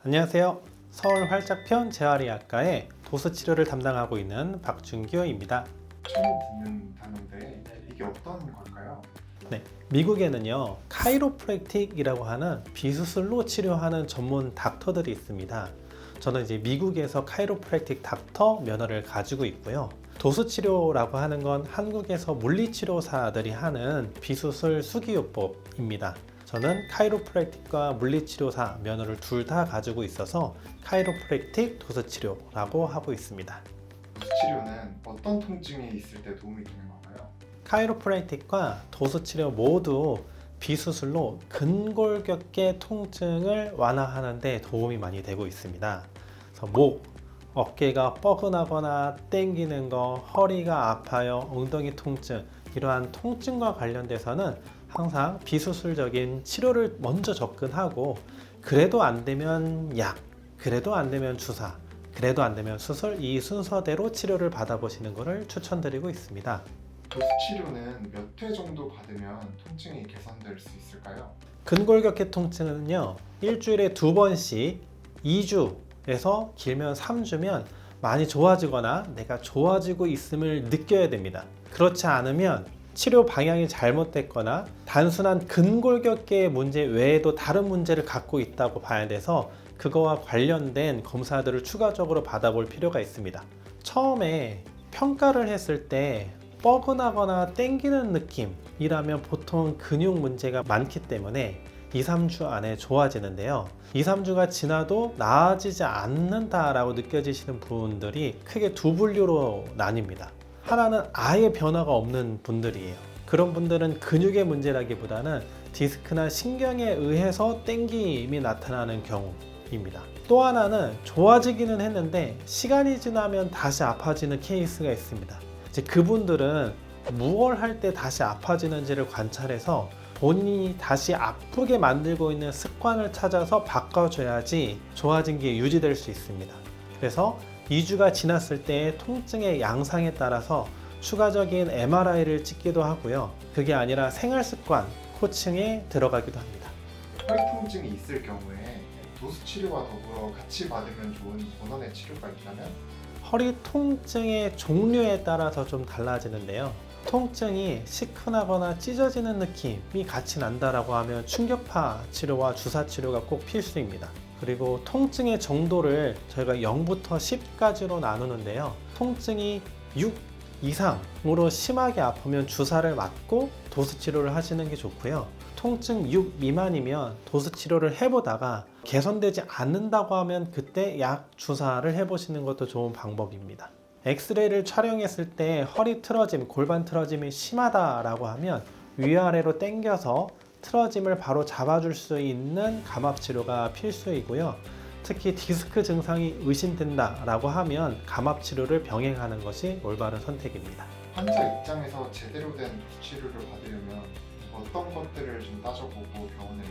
안녕하세요. 서울 활짝편 재활의학과의 도수 치료를 담당하고 있는 박준규입니다. 처음 듣는 단어인데 이게 어떤 걸까요? 미국에는요, 카이로프랙틱이라고 하는 비수술로 치료하는 전문 닥터들이 있습니다. 저는 이제 미국에서 카이로프랙틱 닥터 면허를 가지고 있고요. 도수치료라고 하는 건 한국에서 물리치료사들이 하는 비수술 수기요법입니다. 저는 카이로프랙틱과 물리치료사 면허를 둘 다 가지고 있어서 카이로프랙틱 도수치료라고 하고 있습니다. 도수치료는 어떤 통증이 있을 때 도움이 되는 건가요? 카이로프랙틱과 도수치료 모두 비수술로 근골격계 통증을 완화하는 데 도움이 많이 되고 있습니다. 그래서 목, 어깨가 뻐근하거나 땡기는 거, 허리가 아파요, 엉덩이 통증, 이러한 통증과 관련돼서는 항상 비수술적인 치료를 먼저 접근하고, 그래도 안 되면 약, 그래도 안 되면 주사, 그래도 안 되면 수술, 이 순서대로 치료를 받아보시는 것을 추천드리고 있습니다. 도수치료는 몇 회 정도 받으면 통증이 개선될 수 있을까요? 근골격계 통증은요, 일주일에 2번씩 2주에서 길면 3주면 많이 좋아지거나 내가 좋아지고 있음을 느껴야 됩니다. 그렇지 않으면 치료 방향이 잘못됐거나 단순한 근골격계의 문제 외에도 다른 문제를 갖고 있다고 봐야 돼서 그거와 관련된 검사들을 추가적으로 받아볼 필요가 있습니다. 처음에 평가를 했을 때 뻐근하거나 땡기는 느낌이라면 보통 근육 문제가 많기 때문에 2-3주 안에 좋아지는데요. 2-3주가 지나도 나아지지 않는다라고 느껴지시는 분들이 크게 두 분류로 나뉩니다. 하나는 아예 변화가 없는 분들이에요. 그런 분들은 근육의 문제라기보다는 디스크나 신경에 의해서 땡김이 나타나는 경우입니다. 또 하나는 좋아지기는 했는데 시간이 지나면 다시 아파지는 케이스가 있습니다. 이제 그분들은 무엇을 할 때 다시 아파지는지를 관찰해서 본인이 다시 아프게 만들고 있는 습관을 찾아서 바꿔줘야지 좋아진 게 유지될 수 있습니다. 그래서 2주가 지났을 때 통증의 양상에 따라서 추가적인 MRI를 찍기도 하고요. 그게 아니라 생활습관 코칭에 들어가기도 합니다. 허리 통증이 있을 경우에 도수치료와 더불어 같이 받으면 좋은 원원의 치료가 있다면? 허리 통증의 종류에 따라서 좀 달라지는데요. 통증이 시큰하거나 찢어지는 느낌이 같이 난다라고 하면 충격파 치료와 주사 치료가 꼭 필수입니다. 그리고 통증의 정도를 저희가 0부터 10까지로 나누는데요. 통증이 6 이상으로 심하게 아프면 주사를 맞고 도수 치료를 하시는 게 좋고요. 통증 6 미만이면 도수 치료를 해보다가 개선되지 않는다고 하면 그때 약 주사를 해보시는 것도 좋은 방법입니다. 엑스레이를 촬영했을 때 허리 틀어짐, 골반 틀어짐이 심하다라고 하면 위아래로 당겨서 틀어짐을 바로 잡아줄 수 있는 감압 치료가 필수이고요. 특히 디스크 증상이 의심된다라고 하면 감압 치료를 병행하는 것이 올바른 선택입니다. 환자 입장에서 제대로 된 도수치료를 받으려면 어떤 것들을 좀 따져보고 병원을 방문해야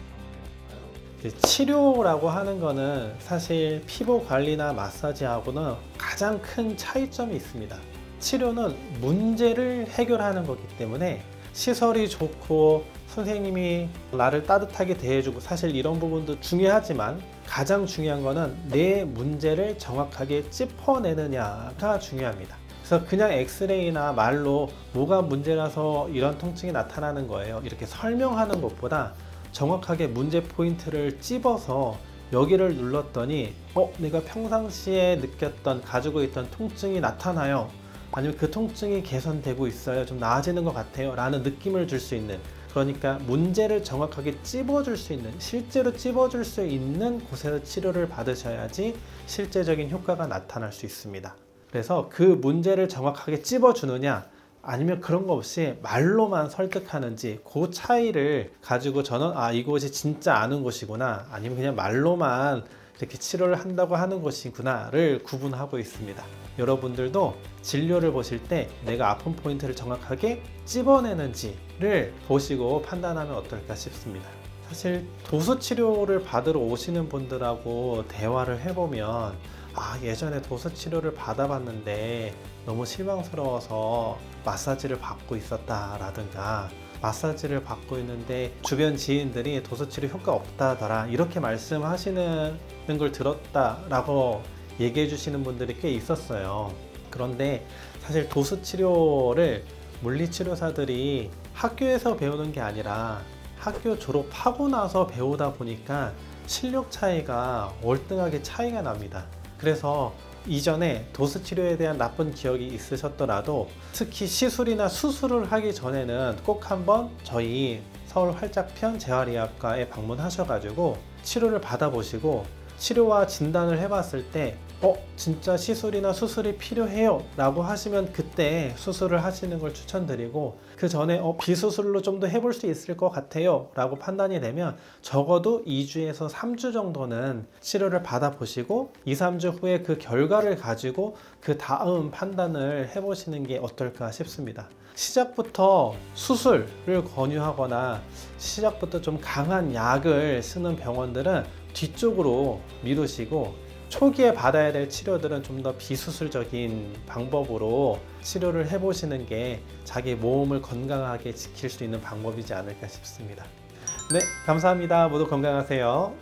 할까요? 치료라고 하는 거는 사실 피부 관리나 마사지하고는 가장 큰 차이점이 있습니다. 치료는 문제를 해결하는 거기 때문에 시설이 좋고 선생님이 나를 따뜻하게 대해주고, 사실 이런 부분도 중요하지만 가장 중요한 거는 내 문제를 정확하게 짚어내느냐가 중요합니다. 그래서 그냥 엑스레이나 말로 뭐가 문제라서 이런 통증이 나타나는 거예요, 이렇게 설명하는 것보다 정확하게 문제 포인트를 찝어서 여기를 눌렀더니 내가 평상시에 느꼈던 가지고 있던 통증이 나타나요, 아니면 그 통증이 개선되고 있어요, 좀 나아지는 것 같아요 라는 느낌을 줄 수 있는, 그러니까 문제를 정확하게 찝어줄 수 있는, 실제로 찝어줄 수 있는 곳에서 치료를 받으셔야지 실제적인 효과가 나타날 수 있습니다. 그래서 그 문제를 정확하게 찝어주느냐 아니면 그런 거 없이 말로만 설득하는지, 그 차이를 가지고 저는 이곳이 진짜 아는 곳이구나, 아니면 그냥 말로만 이렇게 치료를 한다고 하는 것이구나를 구분하고 있습니다. 여러분들도 진료를 보실 때 내가 아픈 포인트를 정확하게 찝어내는지를 보시고 판단하면 어떨까 싶습니다. 사실 도수 치료를 받으러 오시는 분들하고 대화를 해보면 예전에 도수 치료를 받아봤는데 너무 실망스러워서 마사지를 받고 있었다라든가, 마사지를 받고 있는데 주변 지인들이 도수치료 효과 없다더라 이렇게 말씀하시는 걸 들었다라고 얘기해 주시는 분들이 꽤 있었어요. 그런데 사실 도수치료를 물리치료사들이 학교에서 배우는 게 아니라 학교 졸업하고 나서 배우다 보니까 실력 차이가 월등하게 차이가 납니다. 그래서 이전에 도수치료에 대한 나쁜 기억이 있으셨더라도 특히 시술이나 수술을 하기 전에는 꼭 한번 저희 서울 활짝편 재활의학과에 방문하셔가지고 치료를 받아보시고 치료와 진단을 해봤을 때 진짜 시술이나 수술이 필요해요 라고 하시면 그때 수술을 하시는 걸 추천드리고 그 전에 비수술로 좀 더 해볼 수 있을 것 같아요 라고 판단이 되면 적어도 2주에서 3주 정도는 치료를 받아보시고 2, 3주 후에 그 결과를 가지고 그 다음 판단을 해보시는 게 어떨까 싶습니다. 시작부터 수술을 권유하거나 시작부터 좀 강한 약을 쓰는 병원들은 뒤쪽으로 미루시고 초기에 받아야 될 치료들은 좀 더 비수술적인 방법으로 치료를 해보시는 게 자기 몸을 건강하게 지킬 수 있는 방법이지 않을까 싶습니다. 네, 감사합니다. 모두 건강하세요.